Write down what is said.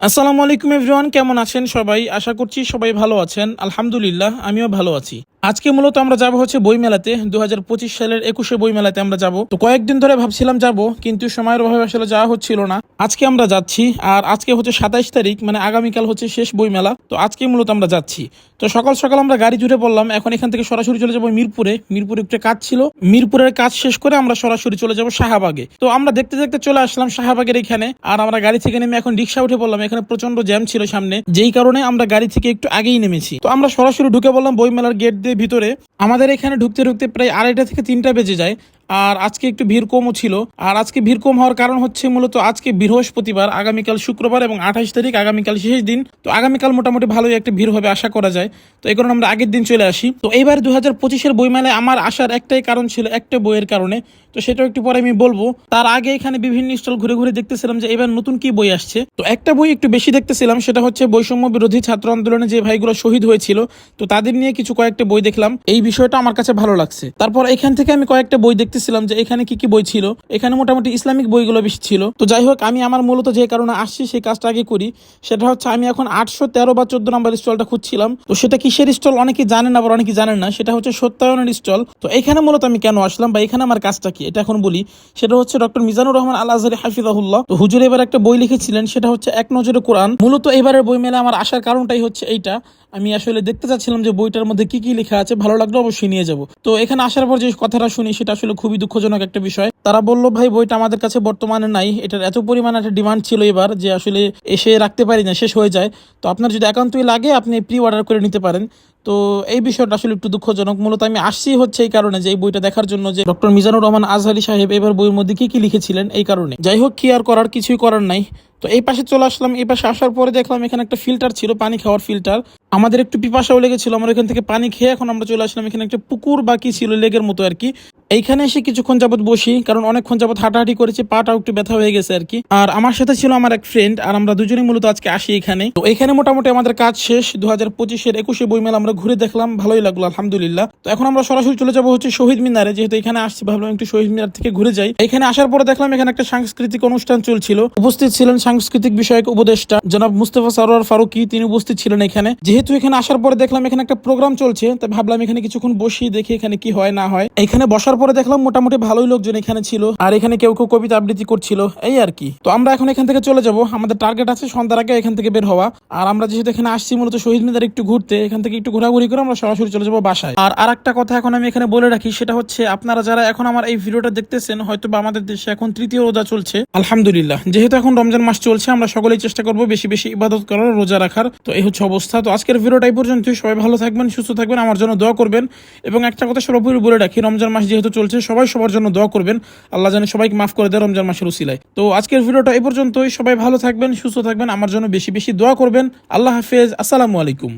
আসসালামু আলাইকুম এভরিওয়ান, কেমন আছেন সবাই? আশা করছি সবাই ভালো আছেন। আলহামদুলিল্লাহ, আমিও ভালো আছি। আজকে মূলত আমরা যাব হচ্ছে বইমেলাতে, 2025 সালের 21শে বইমেলাতে আমরা যাব। তো কয়েকদিন ধরে ভাবছিলাম যাব, কিন্তু সময়ের অভাবে আসলে যাওয়া হচ্ছিল না। আজকে আমরা যাচ্ছি, আর আজকে হচ্ছে 27 তারিখ, মানে আগামীকাল হচ্ছে শেষ বইমেলা। তো আজকে মূলত আমরা যাচ্ছি। তো সকাল সকাল আমরা গাড়ি জুড়ে পড়লাম। এখন এখান থেকে সরাসরি চলে যাবো মিরপুরে। মিরপুরে একটা কাজ ছিল, মিরপুরের কাজ শেষ করে আমরা সরাসরি চলে যাব শাহবাগে। তো আমরা দেখতে দেখতে চলে আসলাম শাহবাগের এখানে, আর আমরা গাড়ি থেকে নেমে এখন রিক্সা উঠে পড়লাম। এখানে প্রচন্ড জ্যাম ছিল সামনে, যেই কারণে আমরা গাড়ি থেকে একটু আগেই নেমেছি। তো আমরা সরাসরি ঢুকে পড়লাম বইমেলার গেট দিয়ে ভিতরে। আমাদের এখানে ঢুকতে ঢুকতে প্রায় 2:30 থেকে 3টা বেজে যায়। আর আজকে একটু ভিড় কমও ছিল। আর আজকে ভিড় কম হওয়ার কারণ হচ্ছে মূলত আজকে বৃহস্পতিবার, আগামীকাল শুক্রবার এবং 28 তারিখ আগামীকাল শেষ দিন। তো আগামীকাল মোটামুটি ভালোই একটা ভিড় হবে আশা করা যায়। তো এই কারণে আমরা আগের দিন চলে আসি। তো এইবার 2025-এর বইমেলায় আমার আসার একটাই কারণ ছিল, একটা বইয়ের কারণে। তো সেটাও একটু পরে আমি বলবো। তার আগে এখানে বিভিন্ন স্টল ঘুরে ঘুরে দেখতেছিলাম যে এবার নতুন কি বই আসছে। তো একটা বই একটু বেশি দেখতেছিলাম, সেটা হচ্ছে বৈষম্য বিরোধী ছাত্র আন্দোলনে যে ভাইগুলো শহীদ হয়েছিল, তো তাদের নিয়ে কয়েকটা বই দেখলাম। এই বিষয়টা আমার কাছে ভালো লাগছে। তারপর এখান থেকে আমি কয়েকটা বই দেখতেছিলাম যে এখানে কি কি বই ছিল। এখানে মোটামুটি ইসলামিক বইগুলো বেশি ছিল। তো যাই হোক, আমি আমার মূলত যে কারণে আসছি সেই কাজটা আগে করি। সেটা হচ্ছে আমি এখন 813 বা 14 নম্বর স্টলটা খুঁজছিলাম। তো সেটা কিসের স্টল অনেকে জানেন, আবার অনেকে জানেন না। সেটা হচ্ছে সত্যায়নের স্টল। তো এখানে মূলত আমি কেন আসলাম বা এখানে আমার কাজটা কি, এটা এখন বলি। সেটা হচ্ছে ডক্টর মিজানুর রহমান আল আজহারী হাফিজাহুল্লাহ, তো হুজুর এবার একটা বই লিখেছিলেন, সেটা হচ্ছে এক নজরে কোরআন। মূলত এবারের বই মেলা আমার আসার কারণটাই হচ্ছে এইটা। আমি আসলে দেখতে চাচ্ছিলাম যে বইটার মধ্যে কি কি লেখা আছে, ভালো লাগলো অবশ্যই নিয়ে যাব। তো এখানে আসার পর যে কথাটা শুনি সেটা আসলে খুবই দুঃখজনক একটা বিষয়। তারা বললো, ভাই বইটা আমাদের কাছে বর্তমানে নাই, এটার এত পরিমাণে একটা ডিমান্ড ছিল এবার যে আসলে এসে রাখতে পারি না, শেষ হয়ে যায়। তো আপনার যদি একান্তই লাগে আপনি প্রি অর্ডার করে নিতে পারেন। তো এই বিষয়টা আসলে একটু দুঃখজনক। মূলত আমি আসছি হচ্ছে এই কারণে যে এই বইটা দেখার জন্য, যে ডক্টর মিজানুর রহমান আজহারী সাহেব এবার বইয়ের মধ্যে কি কি লিখেছিলেন, এই কারণে। যাই হোক, কি আর করার, কিছুই করার নাই। তো এই পাশে চলে আসলাম। এই পাশে আসার পরে দেখলাম এখানে একটা ফিল্টার ছিল, পানি খাওয়ার ফিল্টার। আমাদের একটু পিপাসাও লেগেছিল, আমরা এখান থেকে পানি খেয়ে এখন আমরা চলে আসলাম এখানে একটা পুকুর বাকি ছিল লেগের মতো আর কি। এইখানে এসে কিছুক্ষণ যাবত বসি, কারণ অনেকক্ষণ যাবত হাঁটাহাঁটি করেছি, পাটাও একটু ব্যথা হয়ে গেছে আর কি। আর আমার সাথে ছিল আমার এক ফ্রেন্ড, আর আমরা দুজনেই মূলত আজকে আসি এখানে। তো এখানে মোটামুটি আমাদের কাজ শেষ। 2025-এর 21শে বইমেলা আমরা ঘুরে দেখলাম, ভালোই লাগলো আলহামদুলিল্লাহ। তো এখন আমরা সরাসরি চলে যাবো হচ্ছে শহীদ মিনারে। যেহেতু এখানে আসছি, ভাবলাম একটু শহীদ মিনার থেকে ঘুরে যাই। এখানে আসার পরে দেখলাম এখানে একটা সাংস্কৃতিক অনুষ্ঠান চলছিল। উপস্থিত ছিলেন সাংস্কৃতিক বিষয়ক উপদেষ্টা জনাব মুস্তফা সরোয়ার ফারুকী, তিনি উপস্থিত ছিলেন এখানে। যেহেতু এখানে আসার পরে দেখলাম এখানে একটা প্রোগ্রাম চলছে, তাই ভাবলাম এখানে কিছুক্ষণ বসি, দেখি এখানে কি হয় না হয়। এখানে বসার পরে দেখলাম মোটামুটি ভালোই লোকজন এখানে ছিল, আর এখানে কেউ কেউ কবিতা আবৃত্তি করছিল, এই আর কি। তো আমরা এখন এখান থেকে চলে যাব, আমাদের টার্গেট আছে সন্ধ্যার আগে এখান থেকে বের হওয়া। আর আমরা যেহেতু এখানে আসছি মূলত শহীদ মিনার একটু ঘুরতে, এখান থেকে একটু ঘোরাঘুরি করে আমরা সরাসরি চলে যাবো বাসায়। আর একটা কথা এখন আমি এখানে বলে রাখি, সেটা হচ্ছে আপনারা যারা এখন আমার এই ভিডিওটা দেখতেছেন, হয়তো বা আমাদের দেশে এখন তৃতীয় রোজা চলছে আলহামদুলিল্লাহ। যেহেতু এখন রমজান মাস চলছে, আমরা সকলেই চেষ্টা করবো বেশি বেশি ইবাদত করার, রোজা রাখার। তো এই হচ্ছে অবস্থা। তো আজকের ভিডিওটা এই পর্যন্তই। সবাই ভালো থাকবেন, সুস্থ থাকবেন, আমার জন্য দোয়া করবেন। এবং একটা কথা সর্বোপরি বলে রাখি, রমজান মাস যেহেতু চলছে, সবাই সবার জন্য দোয়া করবেন। আল্লাহ জানে সবাইকে মাফ করে দেয় রমজান মাসের উসিলায়। তো আজকের ভিডিওটা এই পর্যন্তই। সবাই ভালো থাকবেন, সুস্থ থাকবেন, আমার জন্য বেশি বেশি দোয়া করবেন। আল্লাহ হাফেজ, আসসালামু আলাইকুম।